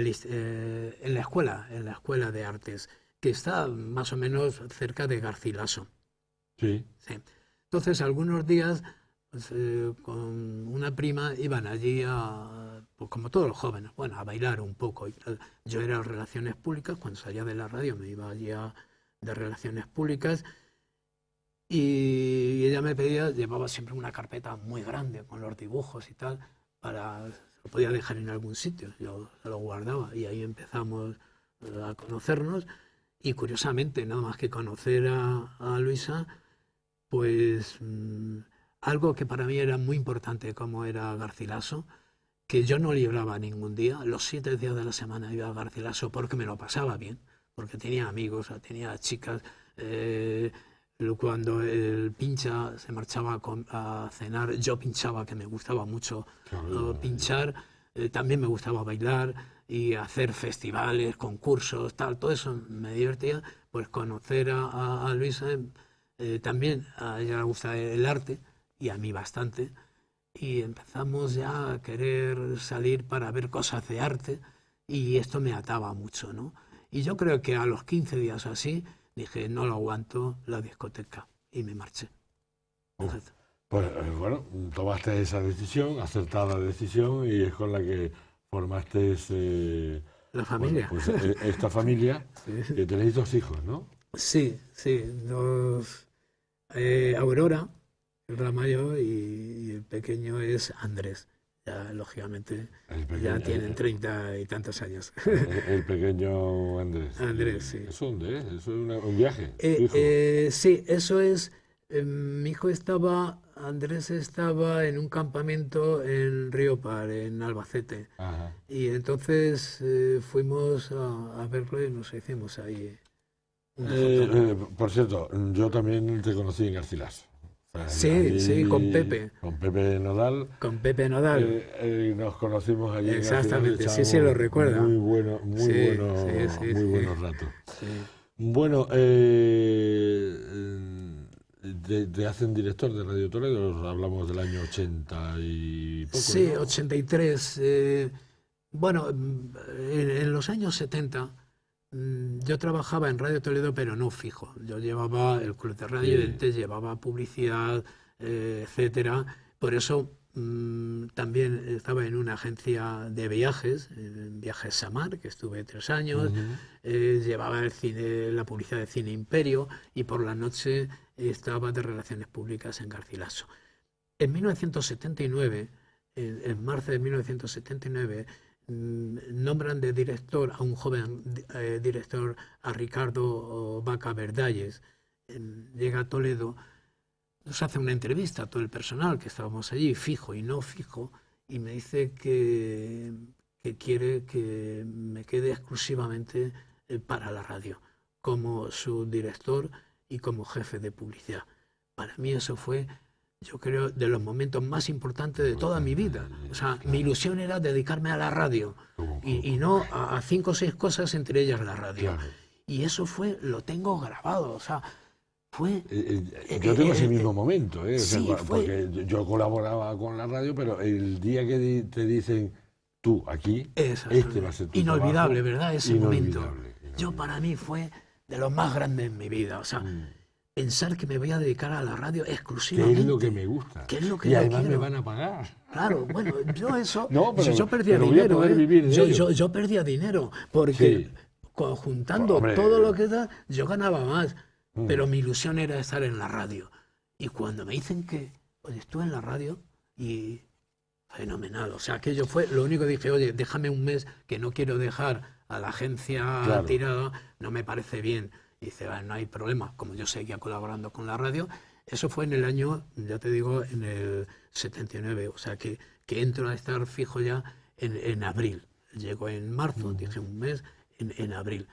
la escuela de artes, que está más o menos cerca de Garcilaso. Sí. Entonces algunos días pues, con una prima iban allí pues, como todos los jóvenes, bueno, a bailar un poco y tal. Yo era relaciones públicas, cuando salía de la radio me iba allí de relaciones públicas, y ella me pedía, llevaba siempre una carpeta muy grande con los dibujos y tal, lo podía dejar en algún sitio, yo se lo guardaba y ahí empezamos a conocernos, y curiosamente, nada más que conocer a Luisa, pues algo que para mí era muy importante, como era Garcilaso, que yo no libraba ningún día, los 7 días de la semana iba a Garcilaso porque me lo pasaba bien, porque tenía amigos, tenía chicas. Cuando el pincha se marchaba a cenar, yo pinchaba, que me gustaba mucho pinchar, también me gustaba bailar y hacer festivales, concursos, tal, todo eso me divertía. Pues conocer a Luisa, también a ella le gusta el arte y a mí bastante, y empezamos ya a querer salir para ver cosas de arte, y esto me ataba mucho, ¿no? Y yo creo que a los 15 días o así dije, no lo aguanto, la discoteca, y me marché. Pues bueno, tomaste esa decisión, acertada decisión, y es con la que formaste la familia. Bueno, pues esta familia, sí. Que tenéis 2 hijos, ¿no? Sí, 2. Aurora, es la mayor, y el pequeño es Andrés. Ya, lógicamente, ya tienen 30 y tantos años. El pequeño Andrés. Andrés, sí. ¿Eso dónde es? ¿Eso es un viaje? Sí, eso es. Mi hijo Andrés estaba en un campamento en Riopar, en Albacete. Ajá. Y entonces fuimos a verlo y nos hicimos ahí. Por cierto, yo también te conocí en Garcilaso. Sí, con Pepe. Con Pepe Nodal. Con Pepe Nodal. Nos conocimos allí. Exactamente, sí, lo recuerda. Muy buenos ratos. Sí. Bueno, te hacen director de Radio Toledo, hablamos del año 80 y poco. Sí, ¿no? 83. Bueno, en los años 70 yo trabajaba en Radio Toledo, pero no fijo. Yo llevaba el club de radio, llevaba publicidad, etcétera. Por eso también estaba en una agencia de viajes, en Viajes Samar, que estuve 3 años. Llevaba el cine, la publicidad de Cine Imperio, y por la noche estaba de Relaciones Públicas en Garcilaso. En 1979, en marzo de 1979, nombran de director a un joven director, a Ricardo Vaca Verdalles. Llega a Toledo, nos hace una entrevista a todo el personal que estábamos allí, fijo y no fijo, y me dice que quiere que me quede exclusivamente para la radio, como su director y como jefe de publicidad. Para mí eso fue, yo creo, de los momentos más importantes de toda mi vida. O sea, mi ilusión era dedicarme a la radio y no a 5 o 6 cosas, entre ellas la radio. Claro. Y eso fue, lo tengo grabado, o sea, fue... yo tengo ese mismo momento, sí, o sea, porque yo colaboraba con la radio, pero el día que te dicen, tú aquí, este va a ser tu inolvidable, trabajo, ¿verdad? Ese momento. Yo, para mí, fue de los más grandes en mi vida, o sea... Pensar que me voy a dedicar a la radio exclusivamente. ¿Qué es lo que me gusta? ¿Qué es lo que y además quiero? me van a pagar. Claro, bueno, yo eso... No, pero, yo perdía pero dinero, voy a poder vivir de ello. Yo perdía dinero, porque juntando todo lo que da, yo ganaba más. Pero mi ilusión era estar en la radio. Y cuando me dicen que, oye, estuve en la radio, y fenomenal. O sea, aquello fue lo único que dije, oye, déjame un mes, que no quiero dejar a la agencia tirada, no me parece bien. dice, no hay problema, como yo seguía colaborando con la radio. Eso fue en el año, ya te digo, en el 79, o sea que entro a estar fijo ya en abril. Llego en marzo, dije un mes, en abril.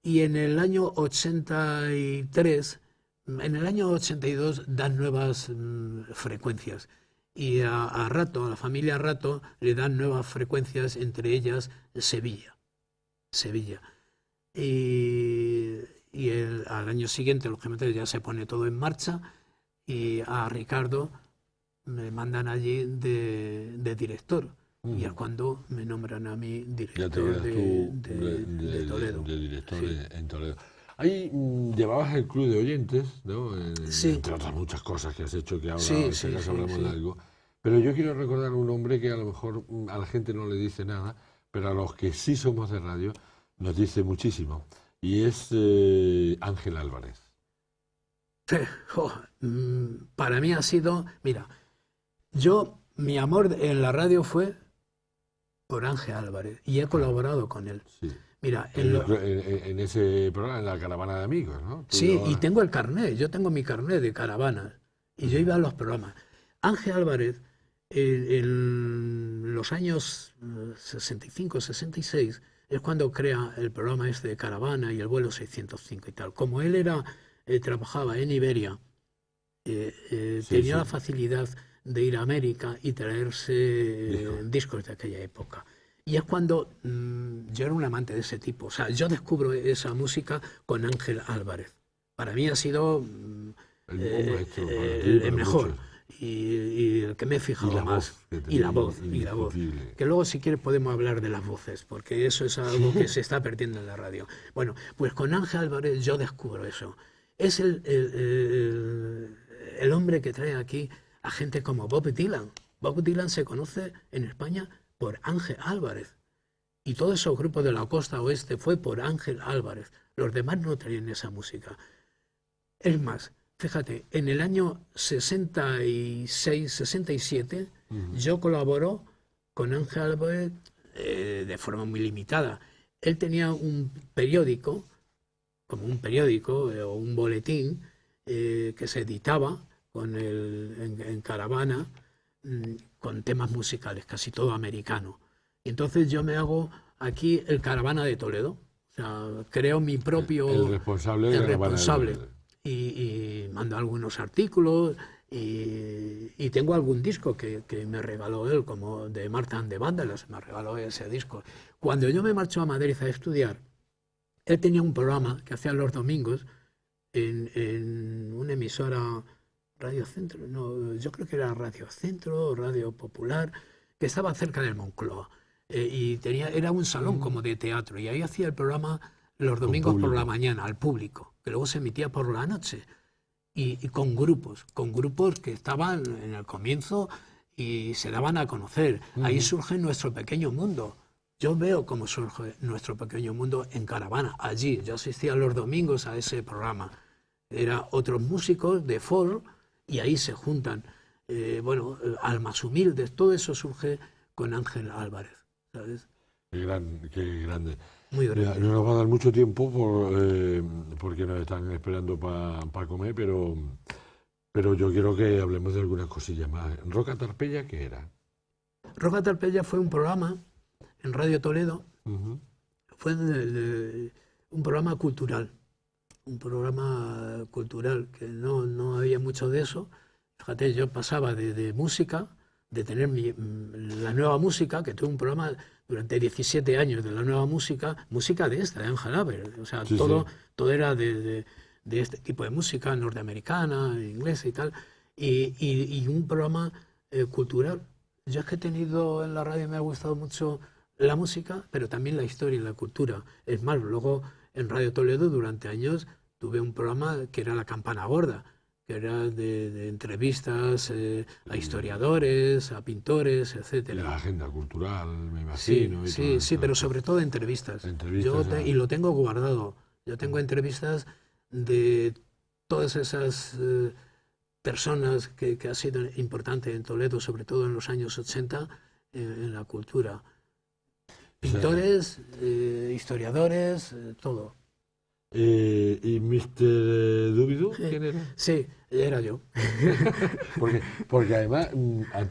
Y en el año 83, en el año 82 dan nuevas frecuencias. Y a Rato, a la familia Rato, le dan nuevas frecuencias, entre ellas Sevilla. Y al año siguiente, lógicamente, ya se pone todo en marcha y a Ricardo me mandan allí de director. Y es cuando me nombran a mí director de Toledo. De director Sí. en Toledo. Ahí llevabas el club de oyentes, ¿no? Sí. Entre otras muchas cosas que has hecho, que ahora Sí, en sí, este caso sí, hablamos sí. de algo. Pero yo quiero recordar un hombre que a lo mejor a la gente no le dice nada, pero a los que sí somos de radio nos dice muchísimo. Y es Ángel Álvarez. Para mí ha sido, mira, mi amor en la radio fue por Ángel Álvarez y he colaborado con él. Sí. Mira, En ese programa, en la caravana de amigos, ¿no? Sí, y tengo el carnet, yo tengo mi carnet de caravanas y yo iba a los programas. Ángel Álvarez, en los años 65, 66, es cuando crea el programa este de caravana y el vuelo 605 y tal. Como él trabajaba en Iberia, tenía la facilidad de ir a América y traerse discos de aquella época. Y es cuando yo era un amante de ese tipo. O sea, yo descubro esa música con Ángel Álvarez. Para mí ha sido el mejor. Y el que me he fijado más. Y la voz. Que luego, si quieres, podemos hablar de las voces, porque eso es algo que se está perdiendo en la radio. Bueno, pues con Ángel Álvarez yo descubro eso. Es el hombre que trae aquí a gente como Bob Dylan. Bob Dylan se conoce en España por Ángel Álvarez. Y todos esos grupos de la costa oeste fue por Ángel Álvarez. Los demás no traían esa música. Es más, fíjate, en el año 66, 67, yo colaboro con Ángel Álvarez de forma muy limitada. Él tenía un periódico, como un periódico o un boletín, que se editaba en caravana, con temas musicales, casi todo americano. Y entonces yo me hago aquí el Caravana de Toledo. O sea, creo mi propio... El responsable. Y mando algunos artículos y tengo algún disco que me regaló él, como de Marta and the Vandellas, me regaló ese disco. Cuando yo me marcho a Madrid a estudiar, él tenía un programa que hacía los domingos en una emisora... Radio Centro, no, yo creo que era Radio Centro, Radio Popular, que estaba cerca del Moncloa. Y era un salón como de teatro, y ahí hacía el programa los domingos por la mañana, al público, que luego se emitía por la noche, y con grupos que estaban en el comienzo y se daban a conocer. Ahí surge Nuestro Pequeño Mundo. Yo veo cómo surge Nuestro Pequeño Mundo en caravana, allí. Yo asistía los domingos a ese programa. Eran otros músicos de folk, y ahí se juntan, almas humildes, todo eso surge con Ángel Álvarez, ¿sabes? Qué grande. Muy grande. No nos va a dar mucho tiempo porque nos están esperando para comer, pero yo quiero que hablemos de algunas cosillas más. ¿Roca Tarpeya qué era? Roca Tarpeya fue un programa en Radio Toledo, fue un programa cultural. Un programa cultural, que no había mucho de eso. Fíjate, yo pasaba de música, de tener la nueva música, que tuve un programa durante 17 años de la nueva música de Ángel Álvarez. O sea, todo era de este tipo de música norteamericana, inglesa y tal. Y un programa cultural. Yo es que he tenido en la radio, me ha gustado mucho la música, pero también la historia y la cultura. Es más, luego en Radio Toledo durante años tuve un programa que era La Campana Gorda, que era de entrevistas a historiadores, a pintores, etc. La agenda cultural, me imagino. Sí, pero sobre todo entrevistas. Y lo tengo guardado. Yo tengo entrevistas de todas esas personas que ha sido importante en Toledo, sobre todo en los años 80, en la cultura. Pintores, historiadores, todo. ¿Y Mr. Doobie-Doo quién era? Sí, era yo. Porque además a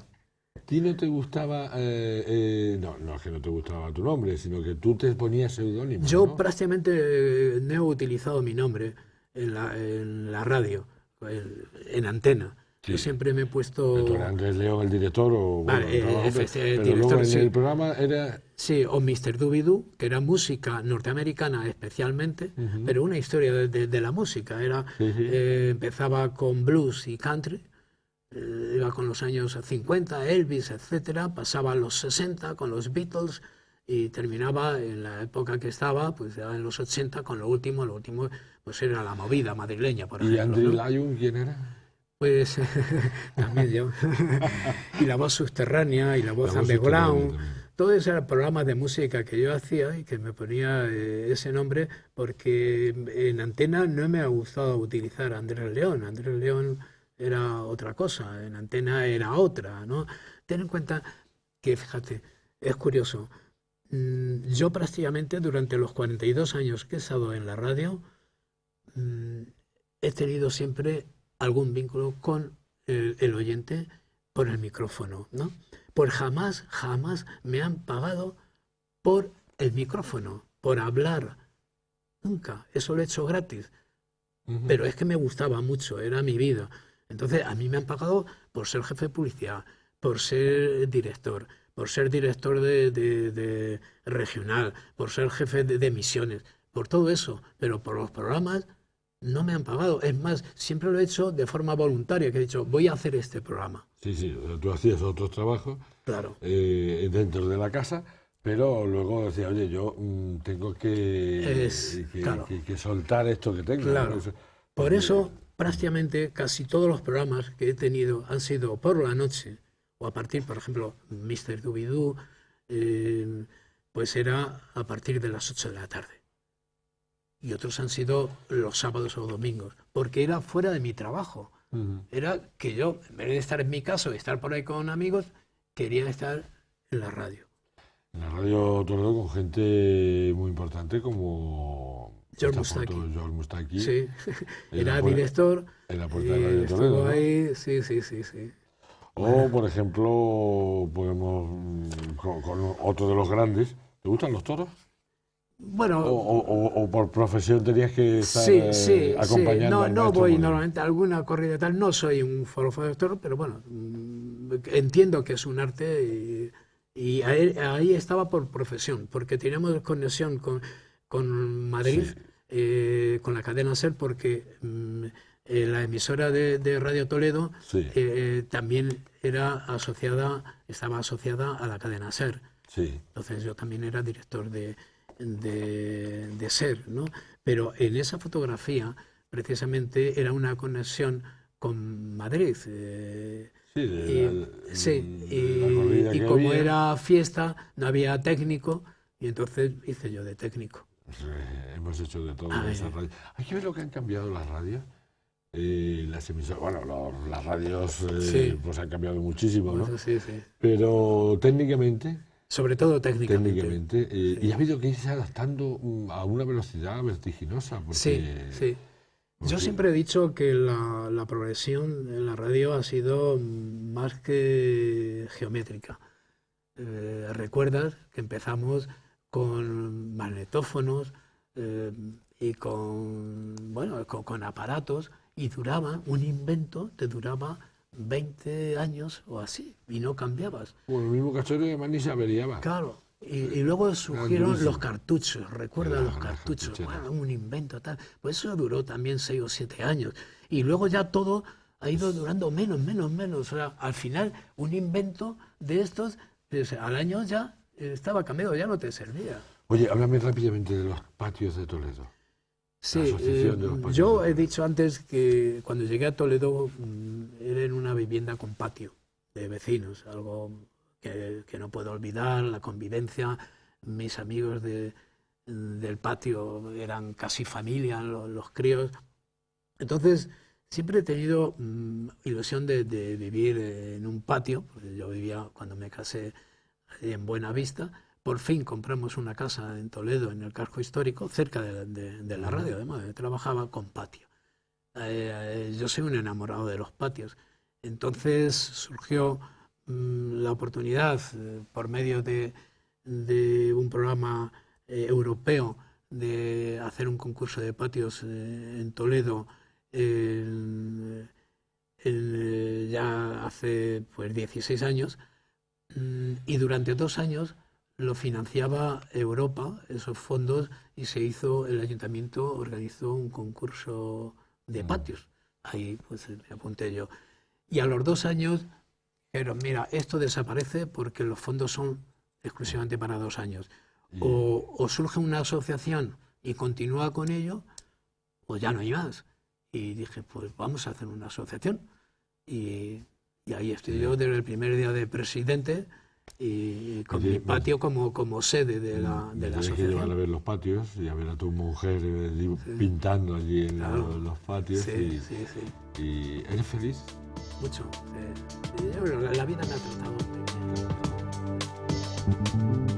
ti no te gustaba, no es que no te gustaba tu nombre, sino que tú te ponías seudónimo, Yo ¿no? prácticamente no he utilizado mi nombre en la radio, en antena. Yo Sí. siempre me he Pero tú eras puesto... Andrés León, el director, o bueno, Vale, el trabajo, pero luego director, en sí. el programa era... Sí, o Mr. Doobie-Doo, que era música norteamericana especialmente, Ujú. pero una historia de la música. Sí, sí. Empezaba con blues y country, iba con los años 50, Elvis, etcétera, pasaba a los 60 con los Beatles y terminaba en la época que estaba, pues ya en los 80 con lo último pues era la movida madrileña, por ¿Y ejemplo, Andrew ¿no? Lyon quién era? Pues también yo. Y la voz subterránea y la La voz voz subterránea underground. también. Todo ese era programas de música que yo hacía y que me ponía ese nombre porque en antena no me ha gustado utilizar a Andrés León. Andrés León era otra cosa, en antena era otra, ¿no? Ten en cuenta que, fíjate, es curioso. Yo prácticamente durante los 42 años que he estado en la radio, mm, he tenido siempre algún vínculo con el oyente por el micrófono, ¿no? Pues jamás me han pagado por el micrófono, por hablar. Nunca. Eso lo he hecho gratis. Ujú. Pero es que me gustaba mucho, era mi vida. Entonces, a mí me han pagado por ser jefe de publicidad, por ser director de regional, por ser jefe de emisiones, por todo eso. Pero por los programas no me han pagado. Es más, siempre lo he hecho de forma voluntaria, que he dicho, voy a hacer este programa. Sí, sí, o sea, tú hacías otros trabajos Claro. dentro de la casa, pero luego decía, oye, yo tengo Claro, que soltar esto que tengo, ¿no? claro. Por Porque, eso, prácticamente casi todos los programas que he tenido han sido por la noche, o a partir, por ejemplo, Mr. Doobie-Doo, pues era a partir de las 8 de la tarde. Y otros han sido los sábados o domingos, porque era fuera de mi trabajo. ujú. Era que yo, en vez de estar en mi casa y estar por ahí con amigos, quería estar en la radio. En la radio Toledo con gente muy importante como George esta foto Mustaki. de George Mustaki Sí, en la, era director en la puerta de y Radio Toledo, estuvo ¿no? ahí, sí, sí, sí, sí. O, Bueno, por ejemplo, podemos, con otro de los grandes, ¿te gustan los toros? bueno, O por profesión tenías que estar sí, sí, sí. acompañando No, al no maestro voy Molero. normalmente a alguna corrida y tal. No soy un forofo doctor, pero bueno, entiendo que es un arte y ahí estaba por profesión, porque teníamos conexión con Madrid, Sí, con la cadena SER, porque la emisora de Radio Toledo sí, también estaba asociada a la cadena SER. sí. Entonces yo también era director de SER, ¿no? Pero en esa fotografía precisamente era una conexión con Madrid. Sí, Sí, de la corrida y que como había. era fiesta, no había técnico, y entonces hice yo de técnico. Pues, hemos hecho de todo A en esa ver, radio. Hay que ver lo que han cambiado las radios. Las emisoras, bueno, las radios sí, pues han cambiado muchísimo, ¿no? pues sí, sí. Pero técnicamente, Sobre todo técnicamente. y Sí, ha habido que irse adaptando a una velocidad vertiginosa, sí, sí. Yo porque siempre he dicho que la progresión en la radio ha sido más que geométrica. ¿Recuerdas que empezamos con magnetófonos y bueno, con aparatos y un invento te duraba 20 años o así y no cambiabas? bueno, el mismo cachorro además ni se averiaba. Claro. Y luego Eran surgieron los durísimos. cartuchos, recuerda los Las cartuchos, cartucheras. bueno, un invento tal. Pues eso duró también 6 o 7 años. Y luego ya todo ha ido durando menos. O sea, al final, un invento de estos, pues, al año ya estaba cambiado, ya no te servía. Oye, háblame rápidamente de los patios de Toledo. La Sí, asociación de los patios de yo he Toledo. dicho antes que cuando llegué a Toledo era en una vivienda con patio de vecinos, algo que no puedo olvidar, la convivencia, mis amigos del patio eran casi familia, los críos. Entonces, siempre he tenido ilusión de vivir en un patio, porque yo vivía cuando me casé en Buenavista, por fin compramos una casa en Toledo, en el casco histórico, cerca de la radio, además, yo trabajaba con patio. Yo soy un enamorado de los patios. Entonces surgió la oportunidad, por medio de un programa europeo, de hacer un concurso de patios en Toledo ya hace pues 16 años, y durante 2 años lo financiaba Europa, esos fondos, y el ayuntamiento organizó un concurso de patios. Ahí pues me apunté yo. Y a los 2 años dijeron, mira, esto desaparece porque los fondos son exclusivamente para 2 años. O surge una asociación y continúa con ello, o ya no hay más. Y dije, pues vamos a hacer una asociación. Y ahí estoy yo desde el primer día de presidente, y con mi patio como sede de la asociación. Tienes que llevar a ver los patios y a ver a tu mujer pintando allí en los patios. Sí, sí. ¿Y eres feliz? Mucho. La vida me ha tratado muy bien.